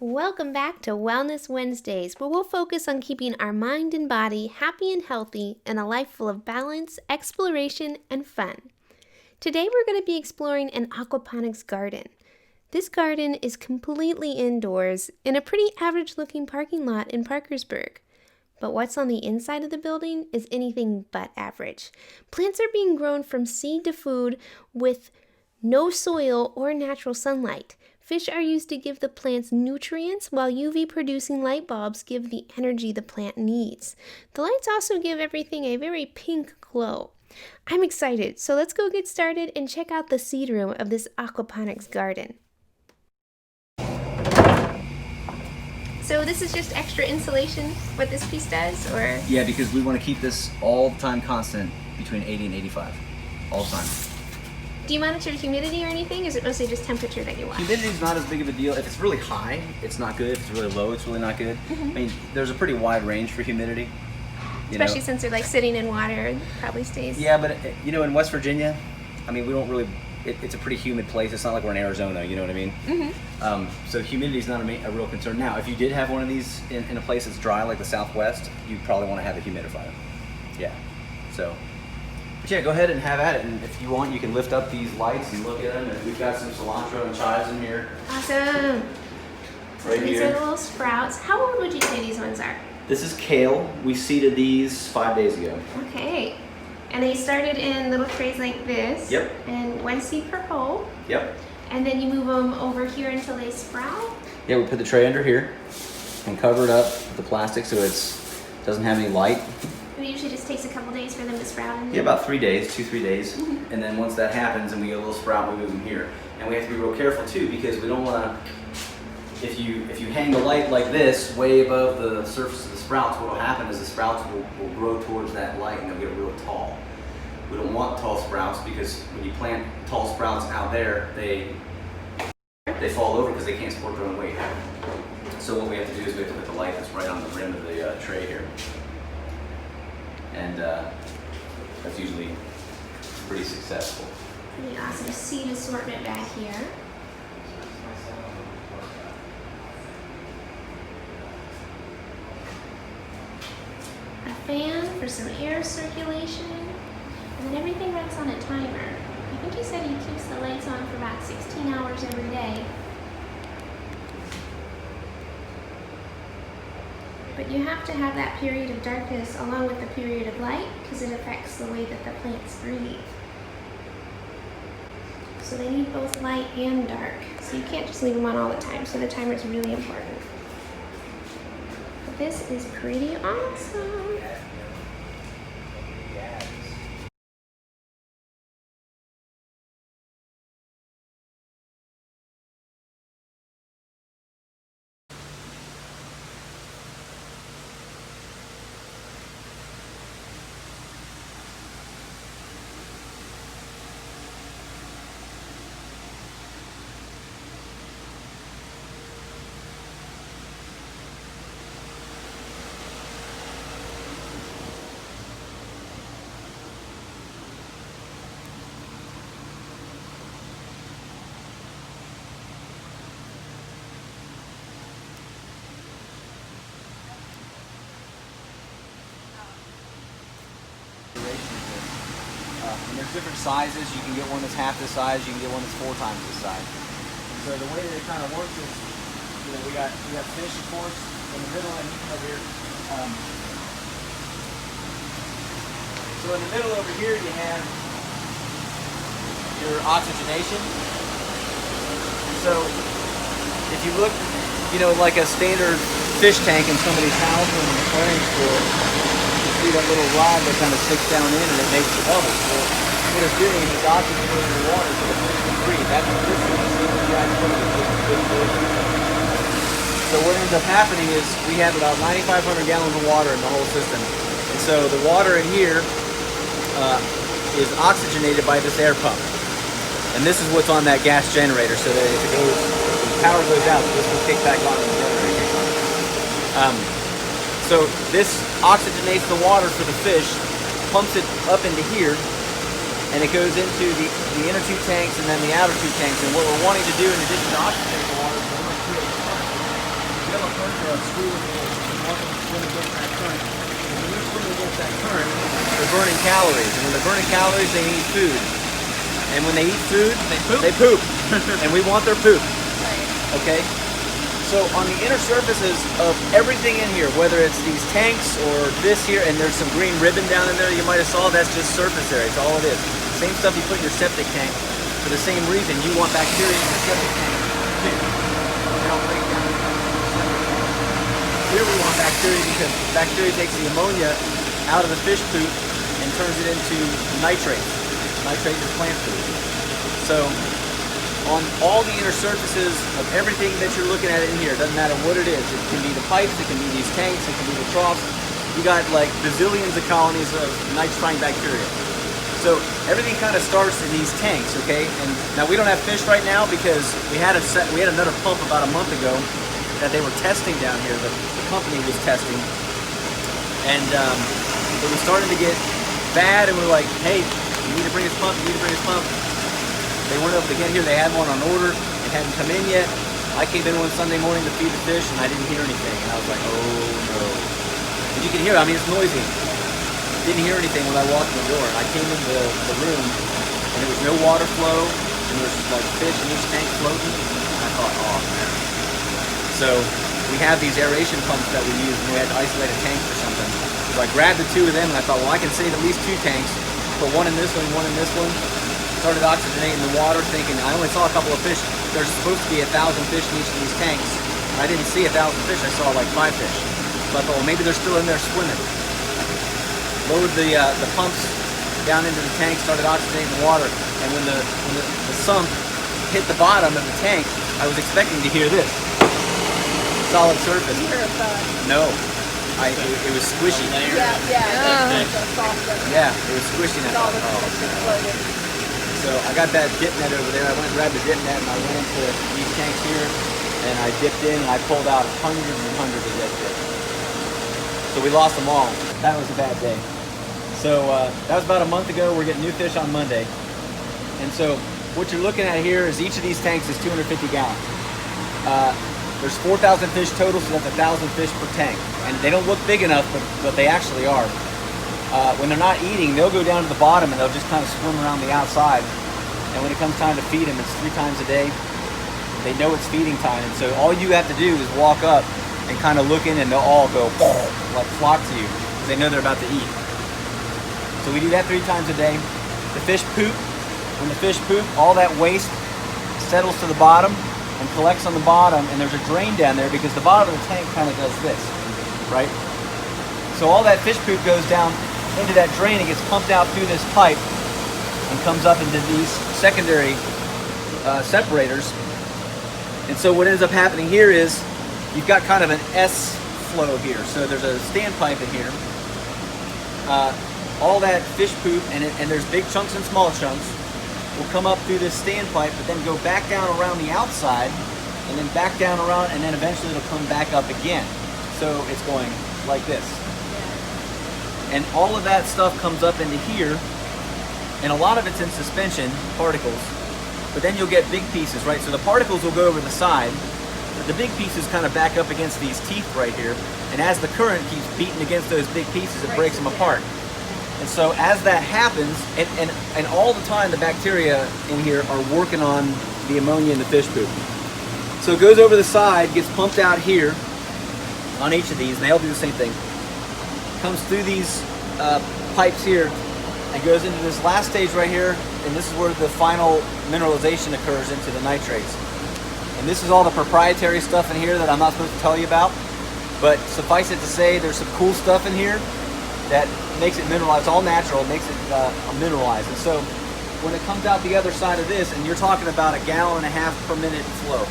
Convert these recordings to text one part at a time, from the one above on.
Welcome back to Wellness Wednesdays, where we'll focus on keeping our mind and body happy and healthy in a life full of balance, exploration, and fun. Today we're going to be exploring an aquaponics garden. This garden is completely indoors in a pretty average-looking parking lot in Parkersburg. But what's on the inside of the building is anything but average. Plants are being grown from seed to food with no soil or natural sunlight. Fish are used to give the plants nutrients, while UV-producing light bulbs give the energy the plant needs. The lights also give everything a very pink glow. I'm excited, so let's go get started and check out the seed room of this aquaponics garden. So this is just extra insulation, what this piece does, or? Yeah, because we want to keep this all the time constant between 80 and 85, all the time. Do you monitor humidity or anything, or is it mostly just temperature that you watch? Humidity is not as big of a deal. If it's really high, it's not good. If it's really low, it's really not good. I mean, there's a pretty wide range for humidity. Especially since they're like sitting in water, it probably stays. Yeah, but in West Virginia, I mean, we don't really, it's a pretty humid place. It's not like we're in Arizona, you know what I mean? So humidity is not a real concern. Now, if you did have one of these in a place that's dry, like the Southwest, you'd probably want to have a humidifier. Yeah, so. But yeah, go ahead and have at it, and if you want, you can lift up these lights and look at them, and we've got some cilantro and chives in here. Awesome. Right These here. are the little sprouts. How old would you say these ones are? This is kale. We seeded these 5 days ago. Okay. And they started in little trays like this. Yep. And one seed per hole. Yep. And then you move them over here until they sprout. Yeah, we put the tray under here and cover it up with the plastic so it doesn't have any light. It usually just takes a couple days for them to sprout. And Yeah, about 3 days, 2-3 days. And then once that happens and we get a little sprout, we move them here. And we have to be real careful too, because we don't want to, if you hang the light like this way above the surface of the sprouts, what will happen is the sprouts will grow towards that light and they'll get real tall. We don't want tall sprouts, because when you plant tall sprouts out there, they fall over because they can't support their own weight. So what we have to do is we have to put the light that's right on the rim of the tray here. And that's usually pretty successful. Pretty awesome seed assortment back here. A fan for some air circulation. And then everything runs on a timer. I think he said he keeps the lights on for about 16 hours every day. But you have to have that period of darkness along with the period of light, because it affects the way that the plants breathe. So they need both light and dark. So you can't just leave them on all the time. So the timer is really important. But this is pretty awesome. And there's different sizes. You can get one that's half this size. You can get one that's 4 times this size. So the way that it kind of works is, we got fish, of course, in the middle, and you come over here. So in the middle over here, you have your oxygenation. So if you look, like a standard fish tank in somebody's house or in an aquarium store, see that little rod that kind of sticks down in and it makes the bubbles. So what it's doing is it's oxygenating the water so the fish can breathe. That's what this is. So what ends up happening is we have about 9,500 gallons of water in the whole system. And so the water in here is oxygenated by this air pump. And this is what's on that gas generator, so that if the power goes out, this will kick back on and the generator kicks on. So this oxygenates the water for the fish, pumps it up into here, and it goes into the inner 2 tanks and then the outer 2 tanks. And what we're wanting to do, in addition to oxygenate the water, is we want to create fill a perch or a school and want them to swim against that current. And when they're swimming against that current, they're burning calories. And when they're burning calories, they need food. And when they eat food, they poop. And we want their poop. Okay? So on the inner surfaces of everything in here, whether it's these tanks or this here, and there's some green ribbon down in there you might have saw, that's just surface area. It's all it is. Same stuff you put in your septic tank. For the same reason, you want bacteria in your septic tank too. They don't break down in your septic tank. Here we want bacteria because bacteria takes the ammonia out of the fish poop and turns it into nitrate. Nitrate is plant food. So on all the inner surfaces of everything that you're looking at in here, doesn't matter what it is. It can be the pipes, it can be these tanks, it can be the troughs. You got like bazillions of colonies of nitrifying bacteria. So everything kind of starts in these tanks, okay? And now we don't have fish right now because we had another pump about a month ago that they were testing down here. The company was testing, and it was starting to get bad. And we were like, hey, you need to bring this pump. You need to bring this pump. They weren't able to get here. They had one on order. It hadn't come in yet. I came in one Sunday morning to feed the fish, and I didn't hear anything. And I was like, oh no. And you can hear, I mean, it's noisy. Didn't hear anything when I walked in the door. And I came into the room, and there was no water flow, and there was like fish in each tank floating. And I thought, oh man. So we have these aeration pumps that we use, and we had to isolate a tank for something. So I grabbed the two of them, and I thought, well, I can save at least 2 tanks. Put one in this one in this one. Started oxygenating the water, thinking I only saw a couple of fish. There's supposed to be 1,000 fish in each of these tanks. And I didn't see 1,000 fish. I saw like 5 fish. So I thought, well, maybe they're still in there swimming. Lowered the pumps down into the tank, started oxygenating the water, and when the sump hit the bottom of the tank, I was expecting to hear this solid surface. No, it was squishy. Yeah, it was squishy. And I thought, oh. So I got that dip net over there. I went and grabbed the dip net and I went into these tanks here and I dipped in and I pulled out hundreds and hundreds of dead fish. So we lost them all. That was a bad day. So that was about a month ago. We're getting new fish on Monday. And so what you're looking at here is each of these tanks is 250 gallons. There's 4,000 fish total, so that's 1,000 fish per tank. And they don't look big enough, but they actually are. When they're not eating, they'll go down to the bottom and they'll just kind of swim around the outside. And when it comes time to feed them, it's 3 times a day. They know it's feeding time, and so all you have to do is walk up and kind of look in, and they'll all go like flock to you because they know they're about to eat. So we do that 3 times a day. The fish poop. When the fish poop, all that waste settles to the bottom and collects on the bottom, and there's a drain down there because the bottom of the tank kind of does this, right? So all that fish poop goes down into that drain and gets pumped out through this pipe and comes up into these secondary separators. And so what ends up happening here is you've got kind of an S flow here. So there's a standpipe in here. All that fish poop, and there's big chunks and small chunks, will come up through this standpipe, but then go back down around the outside, and then back down around, and then eventually it'll come back up again. So it's going like this. And all of that stuff comes up into here, and a lot of it's in suspension, particles, but then you'll get big pieces, right? So the particles will go over the side, but the big pieces kind of back up against these teeth right here, and as the current keeps beating against those big pieces, it breaks them apart. And so as that happens, and all the time the bacteria in here are working on the ammonia in the fish poop. So it goes over the side, gets pumped out here on each of these, and they all do the same thing. Comes through these pipes here and goes into this last stage right here, and this is where the final mineralization occurs into the nitrates. And this is all the proprietary stuff in here that I'm not supposed to tell you about, but suffice it to say there's some cool stuff in here that makes it mineralized. It's all natural, it makes it mineralized. And so when it comes out the other side of this, and you're talking about 1.5 gallons per minute flow,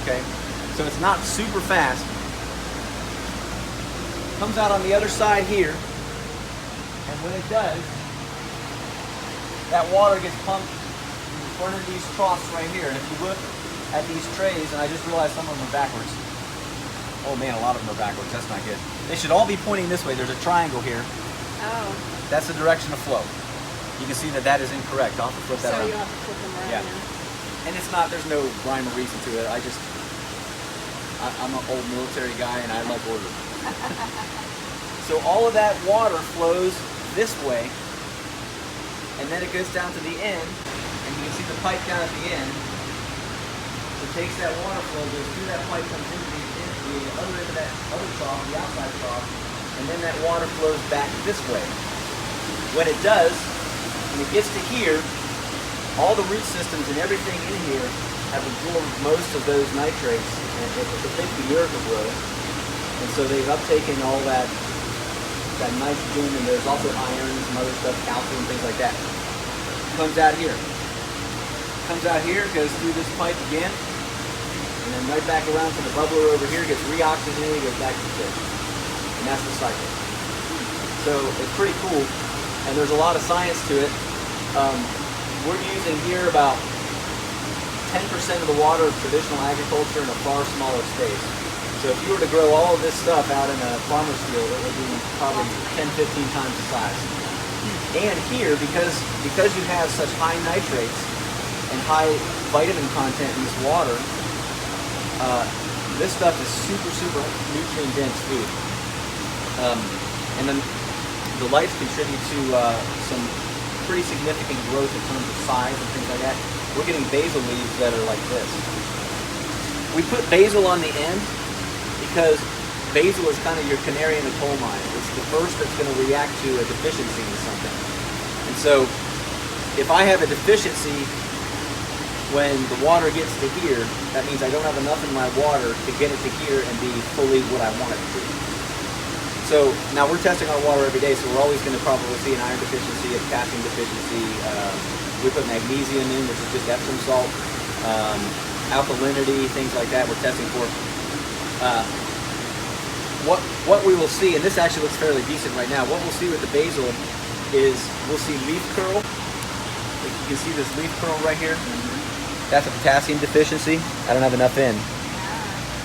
okay? So it's not super fast. Comes out on the other side here, and when it does, that water gets pumped in front of these troughs right here. And if you look at these trays, and I just realized some of them are backwards. Oh man, a lot of them are backwards. That's not good. They should all be pointing this way. There's a triangle here. Oh. That's the direction of flow. You can see that that is incorrect. I'll have to flip that around. So you have to flip them around. Yeah. And it's not, there's no rhyme or reason to it. I'm an old military guy and I like order. So all of that water flows this way, and then it goes down to the end, and you can see the pipe down at the end. It takes that water flow, goes through that pipe, comes into the other end of that other trough, the outside trough, and then that water flows back this way. When it does, when it gets to here, all the root systems and everything in here have absorbed most of those nitrates, and it makes the Miracle-Gro. And so they've uptaken all that nitrogen, and there's also iron and some other stuff, calcium, things like that. Comes out here. Comes out here, goes through this pipe again, and then right back around to the bubbler over here, gets reoxygenated, goes back to the fish. And that's the cycle. So it's pretty cool, and there's a lot of science to it. We're using here about 10% of the water of traditional agriculture in a far smaller space. So if you were to grow all of this stuff out in a farmer's field, it would be probably 10, 15 times the size. And here, because you have such high nitrates and high vitamin content in this water, this stuff is super, super nutrient-dense food. And then the lights contribute to some pretty significant growth in terms of size and things like that. We're getting basil leaves that are like this. We put basil on the end because basil is kind of your canary in the coal mine. It's the first that's going to react to a deficiency in something. And so if I have a deficiency when the water gets to here, that means I don't have enough in my water to get it to here and be fully what I want it to be. So now we're testing our water every day, so we're always going to probably see an iron deficiency, a potassium deficiency. We put magnesium in, which is just Epsom salt, alkalinity, things like that we're testing for. What we will see, and this actually looks fairly decent right now, what we'll see with the basil is we'll see leaf curl. Like you can see this leaf curl right here. That's a potassium deficiency. I don't have enough in.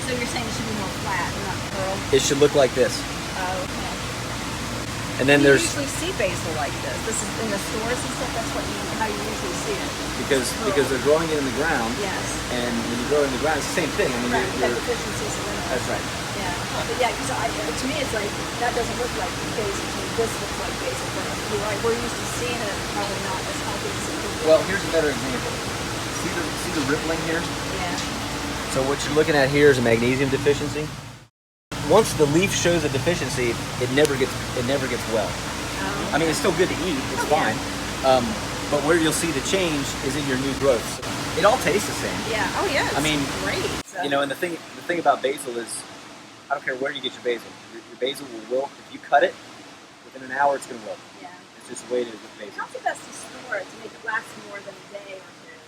So you're saying it should be more flat, not curled? It should look like this. Oh, okay. And then you there's usually see basil like this. This is in the stores and stuff. That's how you usually see it. because they're growing it in the ground. Yes. And when you grow it in the ground, it's the same thing. I mean, Right. you're, Deficiencies in it. that's right. Yeah. But yeah, because to me it's like that doesn't look like basil. To me, this looks like basil. But you're right. We're used to seeing it. Probably not as healthy as it could be. Well, here's a better example. See the rippling here? Yeah. So what you're looking at here is a magnesium deficiency. Once the leaf shows a deficiency, it never gets well. Oh. I mean, it's still good to eat. It's fine. But where you'll see the change is in your new growths. It all tastes the same. Yeah. Oh yeah. I mean, great. So, You know, and the thing about basil is, I don't care where you get your basil. Your basil will wilt. If you cut it, within an hour it's going to wilt. Yeah. It's just the way it is with basil. How's the best to store it to make it last more than a day or two?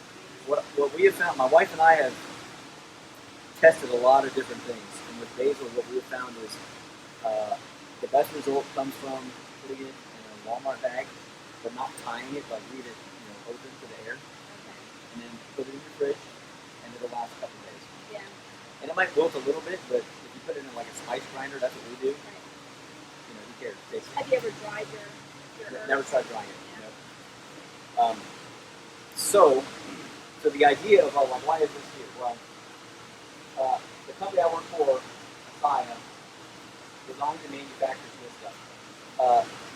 What we have found, my wife and I have tested a lot of different things, and with basil, what we have found is the best result comes from putting it in a Walmart bag, but not tying it, like leave it open to the air, Okay. and then put it in your fridge, and it'll last a couple days. Yeah. And it might wilt a little bit, but if you put it in like a spice grinder, that's what we do. Right. Who cares? It tastes Have you ever dried your herbs? Never tried drying it. Yeah. So the idea of why is this here? Well, the company I work for, Asaya, designs and manufactures this stuff.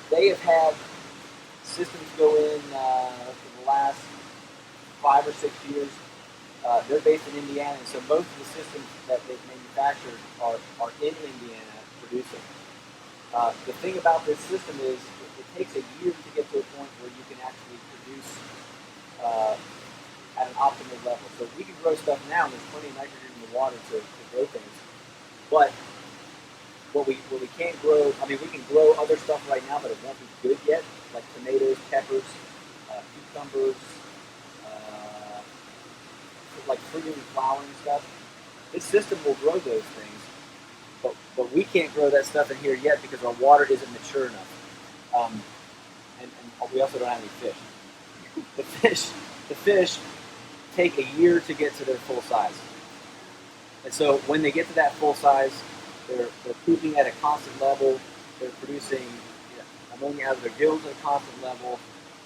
They have had systems go in for the last 5 or 6 years. They're based in Indiana, and so most of the systems that they've manufactured are in Indiana producing. The thing about this system is it takes a year to get to a point where you can actually produce at an optimal level. So we can grow stuff now, and there's plenty of nitrogen in the water to grow things. But what we can't grow, I mean, we can grow other stuff right now, but it won't be good yet, like tomatoes, peppers, cucumbers, like fruiting and flowering stuff. This system will grow those things, but we can't grow that stuff in here yet because our water isn't mature enough. And we also don't have any fish. The fish take a year to get to their full size. And so when they get to that full size, they're pooping at a constant level, they're producing ammonia out of their gills at a constant level,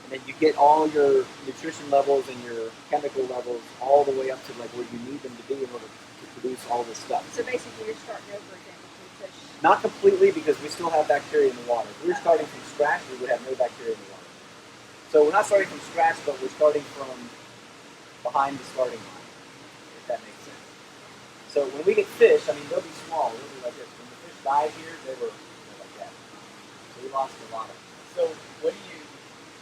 and then you get all your nutrition levels and your chemical levels all the way up to like where you need them to be in order to produce all this stuff. So basically you're starting over again with new fish. Not completely, because we still have bacteria in the water. If we were starting from scratch, we would have no bacteria in the water. So we're not starting from scratch, but we're starting from behind the starting line, if that makes sense. So when we get fish, I mean, they'll be small, they'll be like this. When the fish died here, they were like that. So we lost a lot of them. So what do you,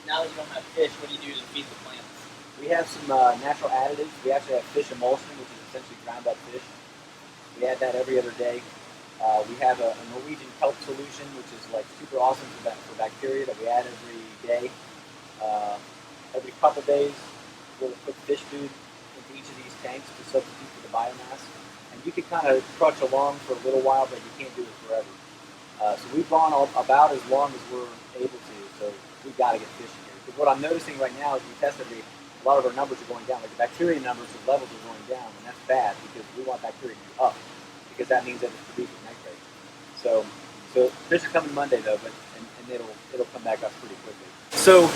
now that you don't have fish, what do you do to feed the plants? We have some natural additives. We actually have fish emulsion, which is essentially ground up fish. We add that every other day. We have a Norwegian kelp solution, which is like super awesome for bacteria that we add every day. Every couple days, we'll put fish food into each of these tanks to substitute for the biomass. And you can kind of trudge along for a little while, but you can't do it forever. So we've gone about as long as we're able to, so we've got to get fish in here. Because what I'm noticing right now is we tested a lot of our numbers are going down. Like the bacteria numbers, the levels are going down, and that's bad because we want bacteria to be up, because that means that it's producing nitrate. So fish are coming Monday though, and it'll come back up pretty quickly. So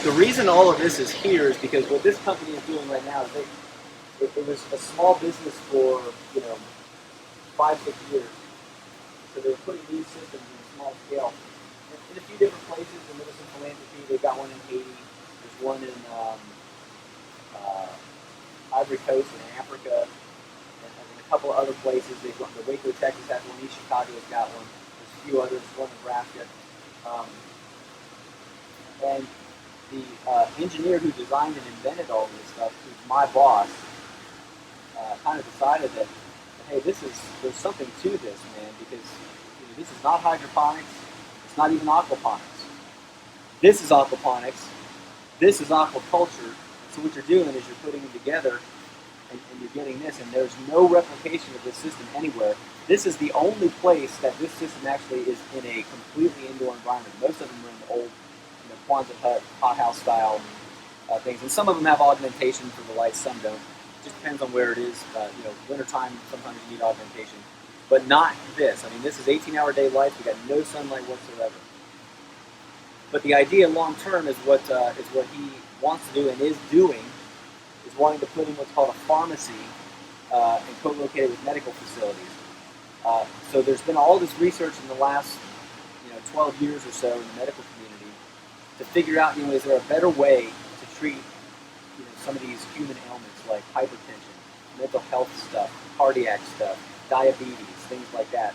the reason all of this is here is because what this company is doing right now is it was a small business for 5-6 years. So they're putting these systems in a small scale in a few different places. In Medicine Philanthropy, they've got one in Haiti. There's one in Ivory Coast in Africa, and a couple of other places. They've got the Waco, Texas has one. East Chicago's got one. There's a few others. One in Nebraska. And the engineer who designed and invented all this stuff, who's my boss, kind of decided that, hey, there's something to this, man, because this is not hydroponics. It's not even aquaponics. This is aquaponics. This is aquaculture. So what you're doing is you're putting them together, and you're getting this, and there's no replication of this system anywhere. This is the only place that this system actually is in a completely indoor environment. Most of them are in the old Quonset hut, hothouse style things, and some of them have augmentation for the lights, some don't. It just depends on where it is. Wintertime, sometimes you need augmentation, but not this. I mean, this is 18-hour day lights. We got no sunlight whatsoever. But the idea long term is what he wants to do and is doing, is wanting to put in what's called a pharmacy and co-located with medical facilities. So there's been all this research in the last 12 years or so in the medical community to figure out, is there a better way to treat some of these human ailments like hypertension, mental health stuff, cardiac stuff, diabetes, things like that.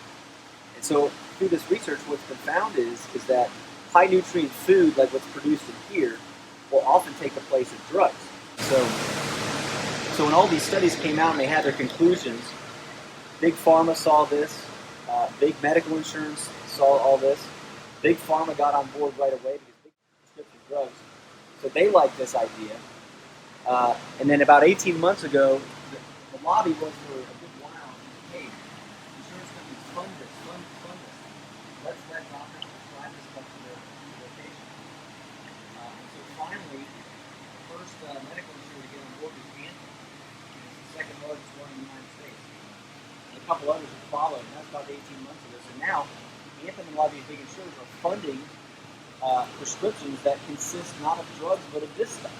And so through this research, what's been found is that high nutrient food, like what's produced in here, will often take the place of drugs. So when all these studies came out and they had their conclusions, Big Pharma saw this, big medical insurance saw all this. Big Pharma got on board right away because big prescription drugs. So they liked this idea. And then about 18 months ago, the lobby was for a good while, hey, insurance companies fund this. Let's let doctors prescribe this stuff to their patient. And so finally, the first medical insurer to get on board was Anthem. It's the second largest one in the United States. And a couple others have followed, and that's about 18 months ago. So now, Anthem and a lot of these big insurers are funding prescriptions that consist not of drugs but of this stuff.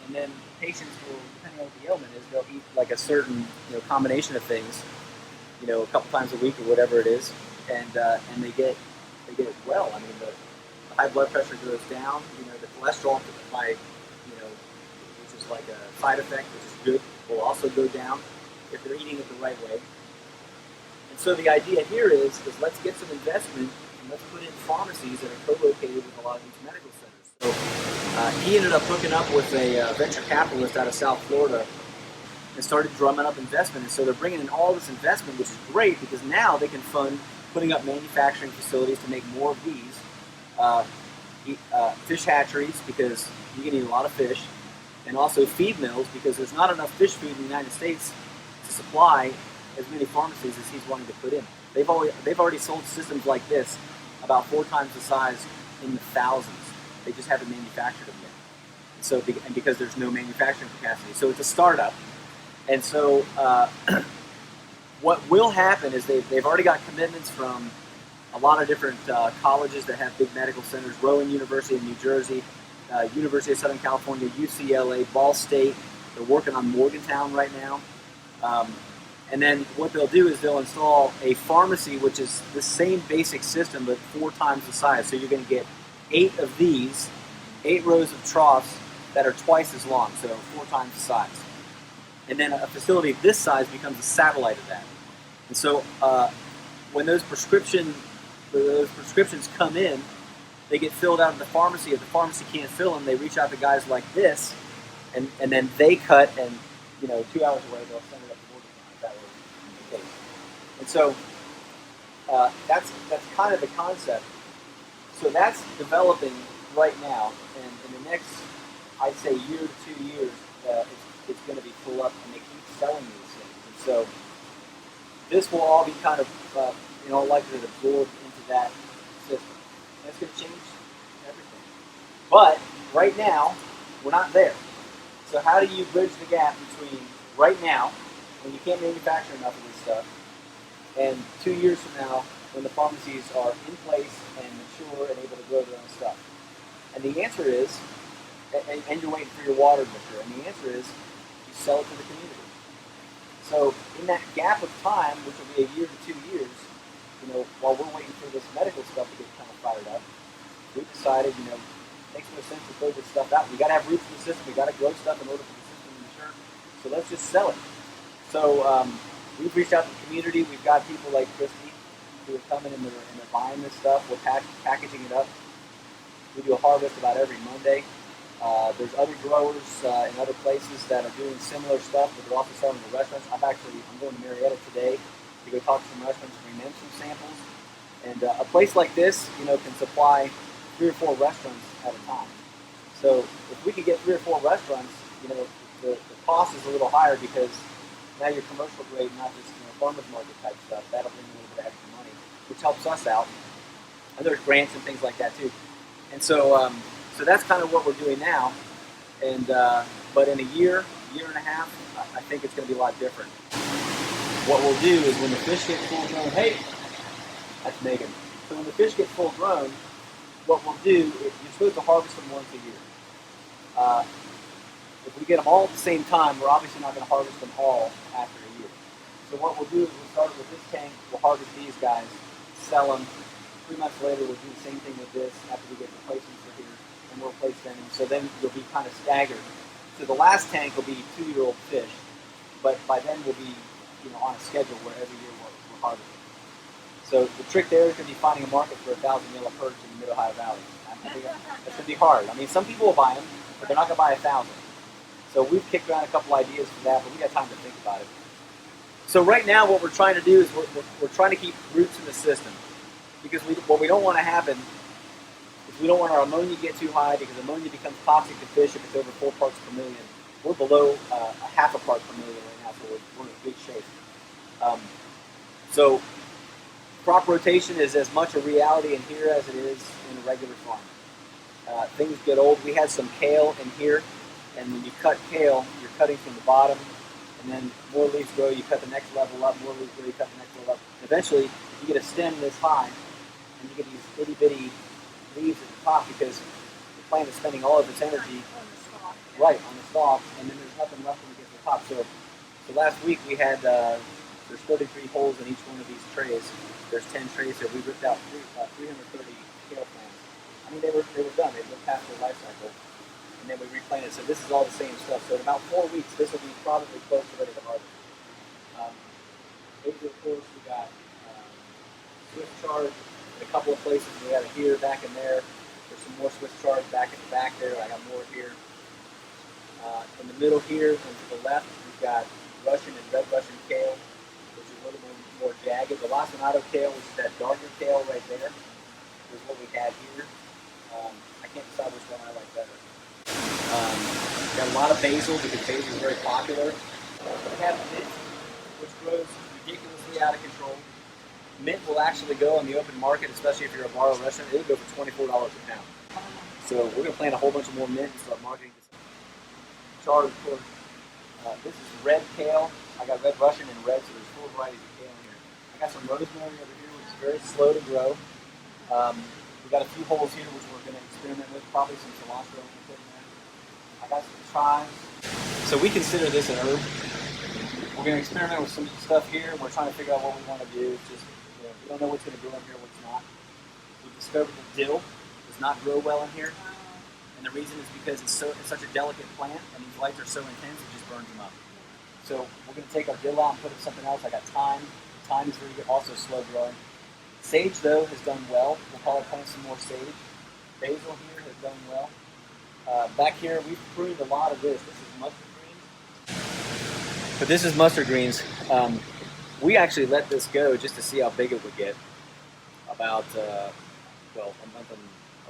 And then patients will, depending on what the ailment is, they'll eat like a certain combination of things, a couple times a week or whatever it is, and they get well. I mean, the high blood pressure goes down. The cholesterol, which is like a side effect, which is good, will also go down if they're eating it the right way. And so the idea here is let's get some investment and let's put in pharmacies that are co-located with a lot of these medical centers. So he ended up hooking up with a venture capitalist out of South Florida and started drumming up investment. And so they're bringing in all this investment, which is great because now they can fund putting up manufacturing facilities to make more of these, fish hatcheries because you can eat a lot of fish, and also feed mills because there's not enough fish food in the United States to supply as many pharmacies as he's wanting to put in. They've already sold systems like this about 4 times the size in the thousands. They just haven't manufactured them yet. So because there's no manufacturing capacity, so it's a startup. And so what will happen is they've already got commitments from a lot of different colleges that have big medical centers. Rowan University in New Jersey, University of Southern California, UCLA, Ball State. They're working on Morgantown right now. And then what they'll do is they'll install a pharmacy, which is the same basic system, but 4 times the size. So you're going to get 8 of these, 8 rows of troughs that are twice as long, so 4 times the size. And then a facility this size becomes a satellite of that. And so when those prescriptions come in, they get filled out in the pharmacy. If the pharmacy can't fill them, they reach out to guys like this, and then they cut, and 2 hours away they'll send it up to order line. That was the case. And so that's kind of the concept. So that's developing right now, and in the next, I'd say, year to 2 years, it's going to be full up, and they keep selling these things. And so this will all be kind of, likely absorbed into that system. And it's going to change everything. But right now, we're not there. So how do you bridge the gap between right now, when you can't manufacture enough of this stuff, and 2 years from now, when the pharmacies are in place and mature and able to grow their own stuff? And the answer is, and you're waiting for your water to mature, and the answer is, you sell it to the community. So in that gap of time, which will be a year to 2 years, while we're waiting for this medical stuff to get kind of fired up, we decided, it makes no sense to throw this stuff out. We got to have roots in the system. We got to grow stuff in order for the system to mature. So let's just sell it. So we've reached out to the community. We've got people like Christy who are coming and they're buying this stuff. We're packaging it up. We do a harvest about every Monday. There's other growers in other places that are doing similar stuff, but they're also selling to restaurants. I'm going to Marietta today to go talk to some restaurants and bring them some samples. And a place like this, can supply 3 or 4 restaurants at a time. So if we could get 3 or 4 restaurants, the cost is a little higher because now you're commercial grade, not just farmers market type stuff. That'll bring a little bit of extra money, which helps us out. And there's grants and things like that too. And so that's kind of what we're doing now. And but in a year and a half, I think it's going to be a lot different. What we'll do is when the fish get full grown, hey, that's Megan. So when the fish get full grown, what we'll do is you're supposed to harvest them once a year. If we get them all at the same time, we're obviously not going to harvest them all after a year. So what we'll do is we'll start with this tank, we'll harvest these guys, sell them. 3 months later, we'll do the same thing with this after we get replacements for here, and we'll replace them. And so then you'll be kind of staggered. So the last tank will be 2-year-old fish, but by then we'll be on a schedule where every year we're harvesting. So the trick there is going to be finding a market for 1,000 yellow perch in the Mid-Ohio Valley. I think that's going to be hard. I mean, some people will buy them, but they're not going to buy 1,000. So we've kicked around a couple ideas for that, but we got time to think about it. So right now what we're trying to do is we're trying to keep roots in the system. Because what we don't want to happen is we don't want our ammonia to get too high, because ammonia becomes toxic to fish if it's over 4 parts per million. We're below a half a part per million right now, so we're in good shape. So crop rotation is as much a reality in here as it is in a regular farm. Things get old. We had some kale in here, and when you cut kale, you're cutting from the bottom, and then more leaves grow, you cut the next level up, more leaves grow, you cut the next level up. Eventually, you get a stem this high, and you get these itty-bitty leaves at the top because the plant is spending all of its energy on the stalk, and then there's nothing left when it gets to the top. So last week we had, there's 33 holes in each one of these trays. There's 10 trays here. We ripped out 330 kale plants. I mean, they were done. They went past their life cycle, and then we replanted. So this is all the same stuff. So in about 4 weeks, this will be probably close to ready to harvest. Over the course, we got Swiss chard in a couple of places. We got it here, back in there. There's some more Swiss chard back at the back there. I got more here. In the middle here and to the left, we've got Russian and red Russian kale, which is a little bit more jagged. The lacinato kale, which is that darker kale right there, is what we had here. I can't decide which one I like better. Got a lot of basil because basil is very popular. We have mint, which grows ridiculously out of control. Mint will actually go on the open market, especially if you're a bar or restaurant. It'll go for $24 a pound. So we're going to plant a whole bunch of more mint and start marketing this. Chard, of course. This is red kale. I got red Russian and red, so there's 4 varieties of kale in here. I got some rosemary over here, which is very slow to grow. We got a few holes here, which we're going to experiment with. Probably some cilantro we'll put in there. I got some chives. So we consider this an herb. We're going to experiment with some stuff here. We're trying to figure out what we want to do. It's just, we don't know what's going to grow in here, what's not. We discovered that dill does not grow well in here. And the reason is because it's such a delicate plant, and these lights are so intense, it just burns them up. So we're going to take our dill out and put it in something else. I got thyme. Thyme is really good, also slow growing. Sage, though, has done well. We'll probably plant some more sage. Basil here has done well. Back here, we've pruned a lot of this. This is mustard greens. But this is mustard greens. We actually let this go just to see how big it would get. About, a month and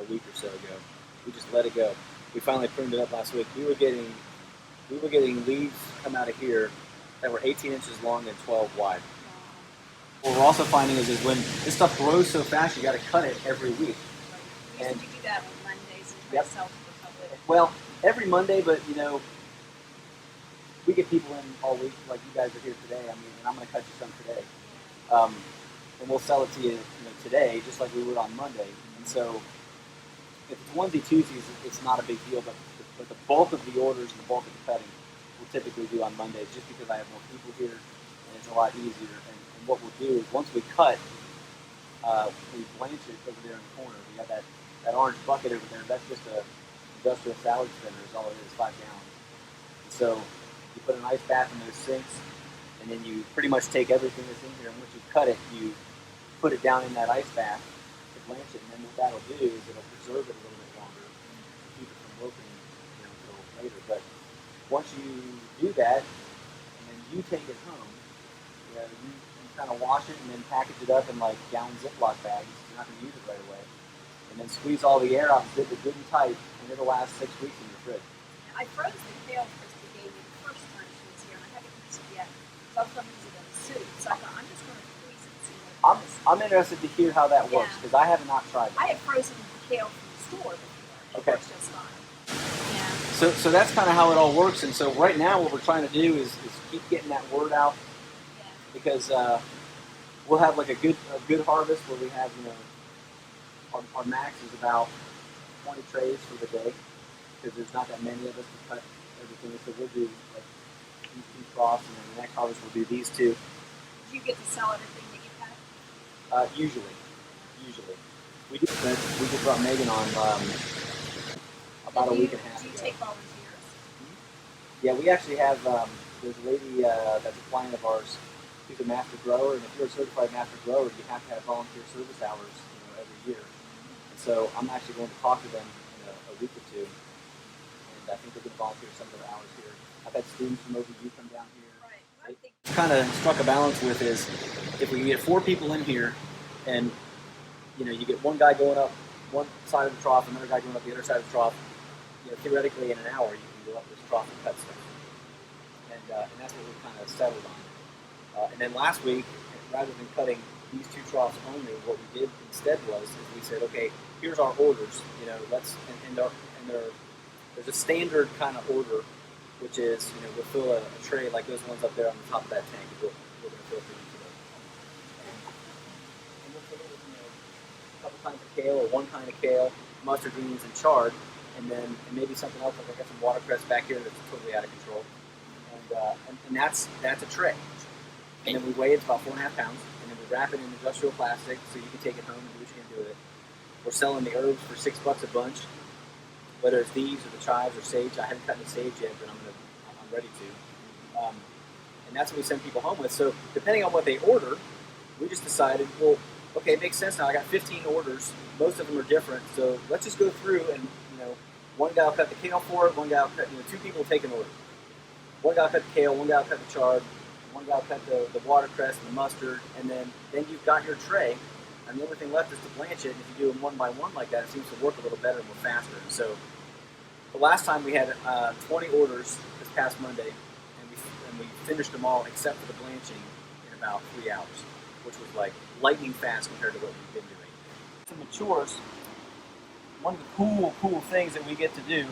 a week or so ago. We just let it go. We finally pruned it up last week. We were getting leaves come out of here that were 18 inches long and 12 wide. What we're also finding is when this stuff grows so fast, you got to cut it every week. And you do that on Mondays and try to sell to the public. Well, every Monday, but we get people in all week, like you guys are here today. I mean, and I'm going to cut you some today, and we'll sell it to you, today, just like we would on Monday. And so, if it's onesie twosies, it's not a big deal. But the bulk of the orders and the bulk of the cutting, we'll typically do on Mondays, just because I have more people here, and it's a lot easier. And what we'll do is once we cut, we blanch it over there in the corner. We have that orange bucket over there. That's just a industrial salad spinner. Is all it is, 5 gallons. And so you put an ice bath in those sinks, and then you pretty much take everything that's in here. And once you cut it, you put it down in that ice bath to blanch it. And then what that'll do is it'll preserve it a little bit longer to keep it from wilting, until later. But once you do that, and then you take it home, you kind of wash it and then package it up in like gallon Ziploc bags. You're not going to use it right away. And then squeeze all the air out and zip it good and tight, and it'll last 6 weeks in your fridge. I froze the kale Christy gave me the first time she was here, and I haven't used it yet. So I was going to use it in a soup. So I thought, I'm just going to freeze it and see what it does. I'm interested to hear how that works, because I have not tried that. I had frozen kale from the store before. It works just fine. Yeah. So that's kind of how it all works. And so right now what we're trying to do is keep getting that word out, because we'll have like a good harvest where we have, our max is about 20 trays for the day, because there's not that many of us to cut everything. So we'll do like these 2 troughs, and then the next harvest we'll do these 2. Do you get to sell everything that you cut? Usually. We do, but we just brought Megan on about a week and a half ago. Do you ago. take volunteers? Yeah, we actually have, there's a lady that's a client of ours who's a master grower, and if you're a certified master grower, you have to have volunteer service hours, every year. And so I'm actually going to talk to them in a week or 2, and I think they're going to volunteer some of their hours here. I've had students from OVU come down here. Right. Kind of struck a balance with is, if we can get 4 people in here, and you get one guy going up one side of the trough, another guy going up the other side of the trough, theoretically in an hour you can go up this trough and cut stuff. And that's what we've kind of settled on. And then last week, rather than cutting these 2 troughs only, what we did instead was we said, okay, here's our orders. There's a standard kind of order, which is we'll fill a tray like those ones up there on the top of that tank. We're going to fill through each of those. And we'll fill it with a couple kinds of kale, or one kind of kale, mustard greens, and chard, and maybe something else. Like I got some watercress back here that's totally out of control. And that's a tray. And then we weigh it about 4.5 pounds, and then we wrap it in industrial plastic so you can take it home and do what you're going to do with it. We're selling the herbs for $6 a bunch, whether it's these or the chives or sage. I haven't cut any sage yet, but I'm ready to. And that's what we send people home with. So depending on what they order, we just decided, well, okay, it makes sense now. I got 15 orders. Most of them are different. So let's just go through and, one guy will cut the kale for it, one guy will cut, 2 people will take an order. One guy will cut the kale, one guy will cut the chard, one guy will cut the watercress and the mustard, and then you've got your tray, and the only thing left is to blanch it. And if you do them one by one like that, it seems to work a little better and more faster. And so the last time we had 20 orders this past Monday, and we finished them all except for the blanching in about 3 hours, which was like lightning fast compared to what we've been doing. As it matures, one of the cool things that we get to do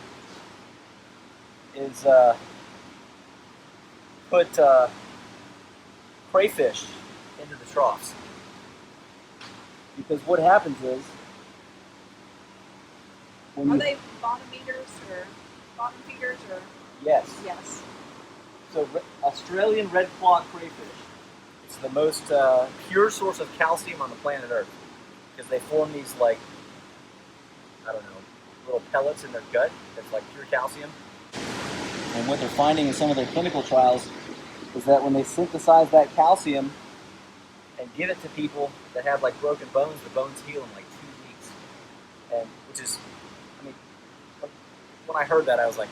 is put crayfish into the troughs. Because what happens is, Are they bottom feeders or? Yes. Yes. So Australian red claw crayfish. It's the most pure source of calcium on the planet Earth because they form these like, I don't know, little pellets in their gut that's like pure calcium. And what they're finding in some of their clinical trials is that when they synthesize that calcium and give it to people that have like broken bones, the bones heal in like 2 weeks. And which is, I mean, when I heard that, I was like,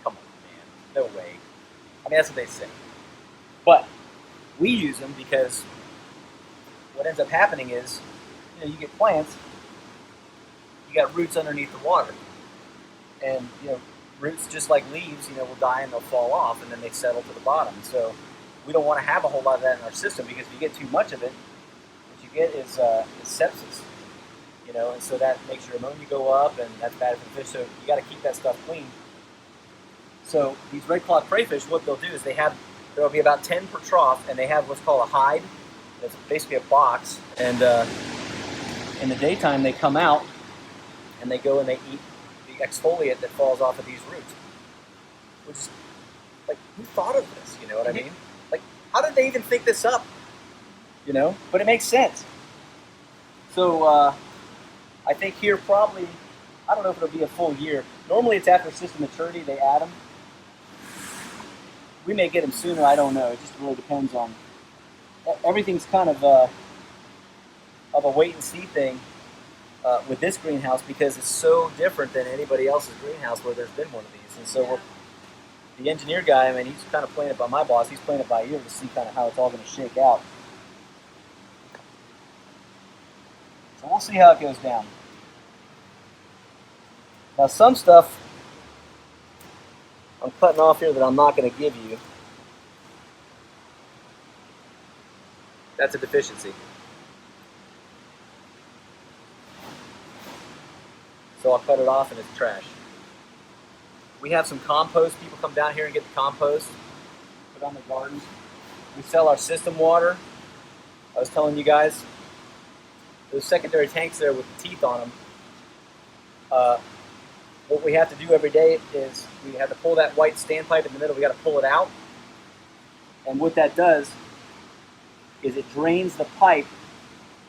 come on, man, no way. I mean, that's what they say. But we use them because what ends up happening is, you get plants, you got roots underneath the water. And, roots, just like leaves, will die and they'll fall off and then they settle to the bottom. So we don't want to have a whole lot of that in our system because if you get too much of it, what you get is sepsis. And so that makes your ammonia go up and that's bad for the fish. So you got to keep that stuff clean. So these red-clawed crayfish, what they'll do is there'll be about 10 per trough, and they have what's called a hide. It's basically a box. And in the daytime, they come out and they go and they eat the exfoliate that falls off of these roots. Which is, like, who thought of this? You know what I mean? Like, how did they even think this up? But it makes sense. So I think here probably, I don't know if it'll be a full year. Normally it's after system maturity, they add them. We may get them sooner, I don't know. It just really depends on, everything's kind of a wait and see thing with this greenhouse because it's so different than anybody else's greenhouse where there's been one of these. And so the engineer guy, I mean, he's kind of playing it by my boss. He's playing it by ear to see kind of how it's all going to shake out. So we'll see how it goes down. Now some stuff I'm cutting off here that I'm not going to give you. That's a deficiency. So I'll cut it off and it's trash. We have some compost. People come down here and get the compost, put on the gardens. We sell our system water. I was telling you guys, those secondary tanks there with the teeth on them, what we have to do every day is we have to pull that white standpipe in the middle. We got to pull it out. And what that does is it drains the pipe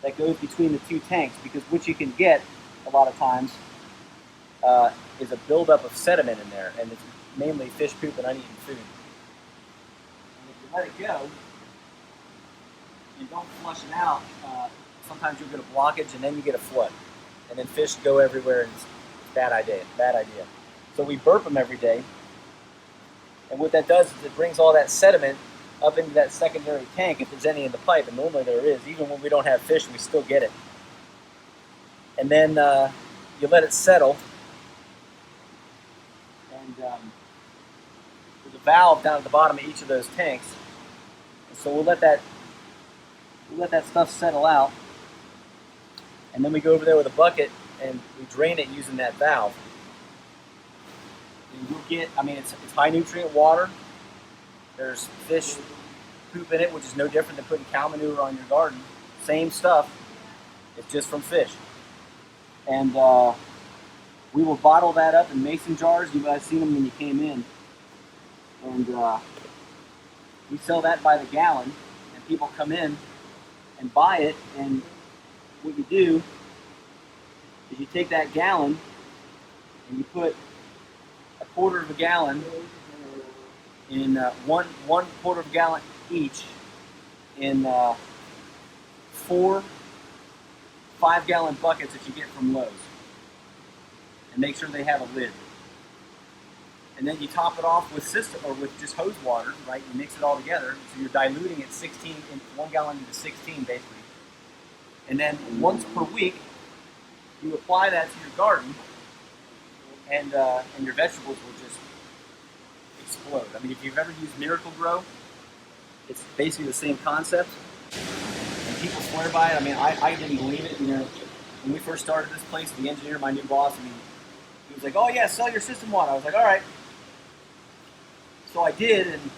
that goes between the two tanks, because what you can get a lot of times is a buildup of sediment in there, and it's mainly fish poop and uneaten food. And if you let it go and don't flush it out, sometimes you'll get a blockage and then you get a flood. And then fish go everywhere and it's bad idea. So we burp them every day. And what that does is it brings all that sediment up into that secondary tank if there's any in the pipe. And normally there is. Even when we don't have fish, we still get it. And then you let it settle. And there's a valve down at the bottom of each of those tanks. And so we'll let that stuff settle out. And then we go over there with a bucket and we drain it using that valve. And you'll get, it's high nutrient water. There's fish poop in it, which is no different than putting cow manure on your garden. Same stuff. It's just from fish. And we will bottle that up in mason jars. You guys seen them when you came in. And we sell that by the gallon. And people come in and buy it. And what you do is you take that gallon and you put a quarter of a gallon in one quarter of a gallon each in 4 5-gallon buckets that you get from Lowe's, and make sure they have a lid. And then you top it off with with just hose water, right? You mix it all together, so you're diluting it 1 gallon into 16 basically. And then once per week, you apply that to your garden, and your vegetables will just explode. If you've ever used Miracle Grow, it's basically the same concept. And people swear by it. I didn't believe it. When we first started this place, the engineer, my new boss, he was like, "Oh yeah, sell your system water." I was like, "All right." So I did, and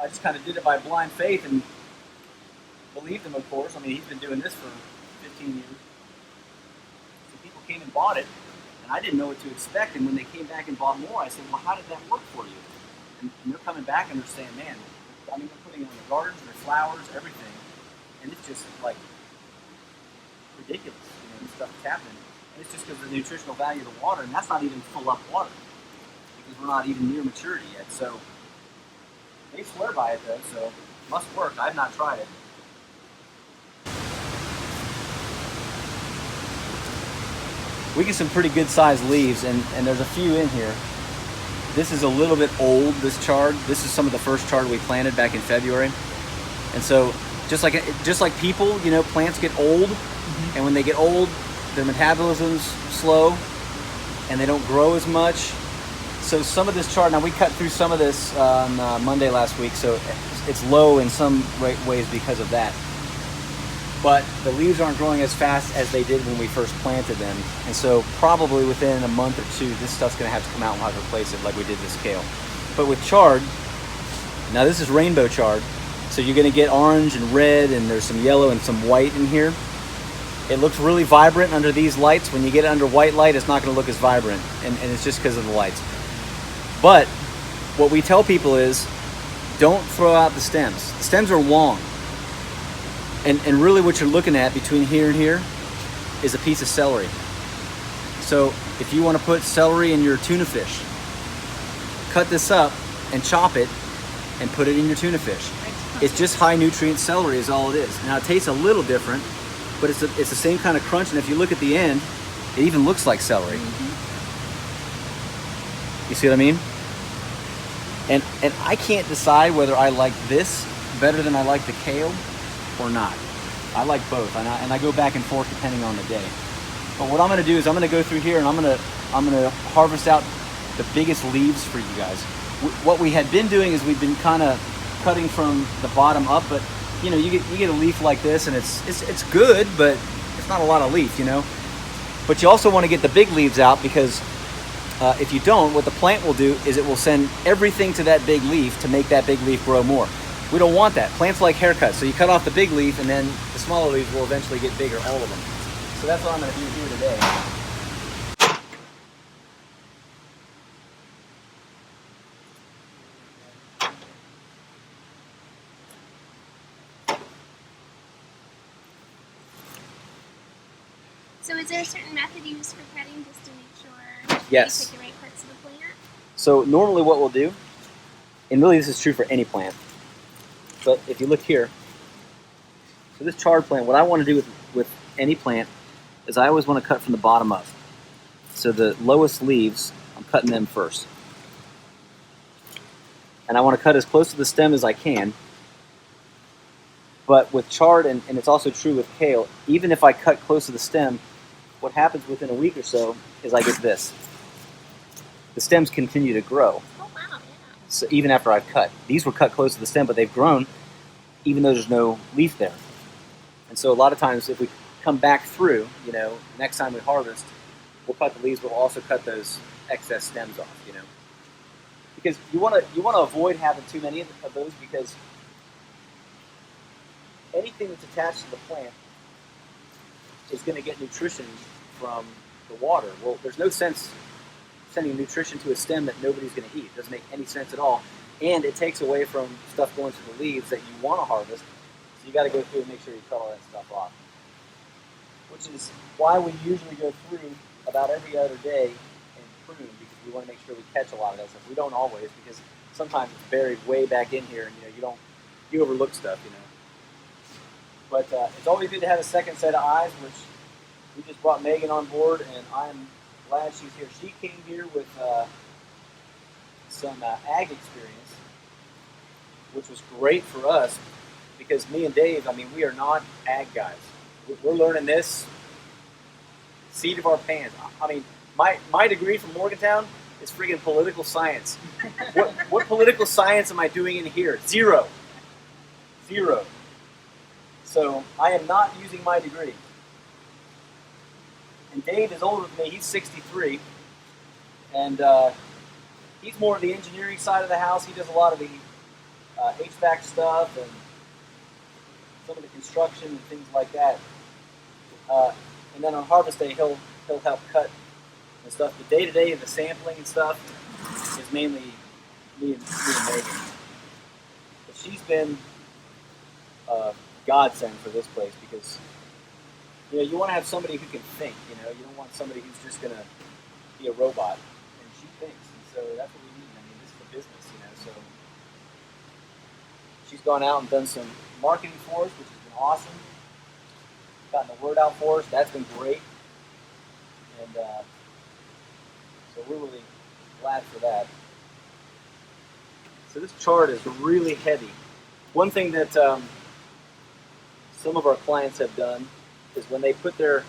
I just kind of did it by blind faith and believed him, of course. He's been doing this for 15 years. So people came and bought it, And I didn't know what to expect. And when they came back and bought more, I said, well, how did that work for you? And they're coming back and they're saying, man, I mean, they're putting it on their gardens, their flowers, everything. And it's just like ridiculous, the stuff that's happening. And it's just because of the nutritional value of the water, and that's not even full up water because we're not even near maturity yet. So they swear by it though, so it must work. I've not tried it. We get some pretty good sized leaves, and there's a few in here. This is a little bit old, this chard. This is some of the first chard we planted back in February. And so just like people, plants get old, and when they get old, their metabolism's slow, and they don't grow as much. So some of this chard, now we cut through some of this on Monday last week, so it's low in some ways because of that. But the leaves aren't growing as fast as they did when we first planted them. And so probably within a month or two, this stuff's gonna have to come out and we'll have to replace it like we did this kale. But with chard, now this is rainbow chard, so you're gonna get orange and red, and there's some yellow and some white in here. It looks really vibrant under these lights. When you get it under white light, it's not gonna look as vibrant, and it's just because of the lights. But what we tell people is, don't throw out the stems. The stems are long. And really what you're looking at between here and here is a piece of celery. So if you want to put celery in your tuna fish, cut this up and chop it and put it in your tuna fish. It's just high nutrient celery is all it is. Now it tastes a little different, but it's the same kind of crunch, and if you look at the end, it even looks like celery. You see what I mean? And I can't decide whether I like this better than I like the kale or not. I like both, and I go back and forth depending on the day. But what I'm going to do is I'm going to go through here and I'm going to harvest out the biggest leaves for you guys. What we had been doing is we've been kind of cutting from the bottom up, but you get a leaf like this, and it's good, but it's not a lot of leaf, But you also want to get the big leaves out, because if you don't, what the plant will do is it will send everything to that big leaf to make that big leaf grow more. We don't want that. Plants like haircuts, so you cut off the big leaf, and then the smaller leaves will eventually get bigger, all of them. So that's what I'm going to do here today. So is there a certain method you use for cutting just to make sure Yes. you pick the right parts of the plant? So normally what we'll do, and really this is true for any plant, but if you look here, so this chard plant, what I want to do with any plant is I always want to cut from the bottom up. So the lowest leaves, I'm cutting them first. And I want to cut as close to the stem as I can. But with chard, and it's also true with kale, even if I cut close to the stem, what happens within a week or so is I get this. The stems continue to grow. Oh, wow, yeah. So even after I've cut. These were cut close to the stem, but they've grown even though there's no leaf there. And so a lot of times if we come back through, next time we harvest, we'll cut the leaves, but we'll also cut those excess stems off, Because you want to avoid having too many of those, because anything that's attached to the plant is going to get nutrition from the water. Well, there's no sense sending nutrition to a stem that nobody's going to eat. It doesn't make any sense at all. And it takes away from stuff going to the leaves that you want to harvest. So you got to go through and make sure you cut all that stuff off. Which is why we usually go through about every other day and prune, because we want to make sure we catch a lot of that stuff. We don't always, because sometimes it's buried way back in here, and you overlook stuff, But it's always good to have a second set of eyes, which we just brought Megan on board, and I'm glad she's here. She came here with some ag experience, which was great for us, because me and Dave, we are not ag guys. We're learning this seat of our pants. My degree from Morgantown is friggin' political science. What political science am I doing in here? Zero. So I am not using my degree. And Dave is older than me. He's 63. And he's more of the engineering side of the house. He does a lot of the HVAC stuff and some of the construction and things like that. And then on harvest day, he'll help cut and stuff. The day-to-day and the sampling and stuff is mainly me and Megan. But she's been a godsend for this place because, you know, you want to have somebody who can think, you know. You don't want somebody who's just going to be a robot. And she thinks, and so that's what we need. I mean, this is a business, you know, so she's gone out and done some marketing for us, which has been awesome. Gotten the word out for us. That's been great. And so we're really glad for that. So this chart is really heavy. One thing that some of our clients have done is when they put their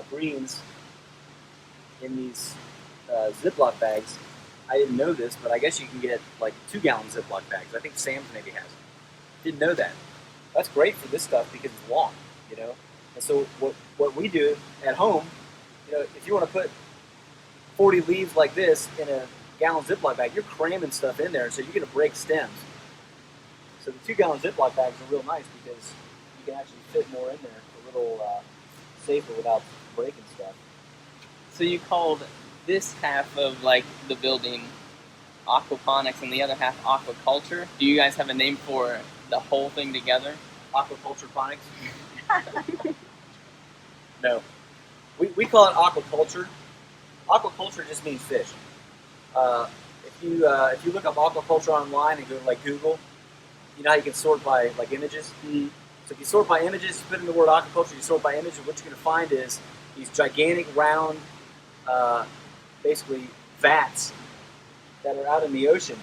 greens in these Ziploc bags, I didn't know this, but I guess you can get like 2-gallon Ziploc bags. I think Sam's maybe has. Didn't know that. That's great for this stuff because it's long, you know. And so what we do at home, you know, if you want to put 40 leaves like this in a gallon Ziploc bag, you're cramming stuff in there, so you're going to break stems. So the 2-gallon Ziploc bags are real nice because you can actually fit more in there a little safer without breaking stuff. So you called this half of like the building aquaponics and the other half aquaculture. Do you guys have a name for the whole thing together? Aquaculture ponics? No. We call it aquaculture. Aquaculture just means fish. If you look up aquaculture online and go to like Google, you know how you can sort by like images? Mm. So if you sort by images, you put in the word aquaculture, you sort by images, what you're going to find is these gigantic round, basically vats that are out in the ocean,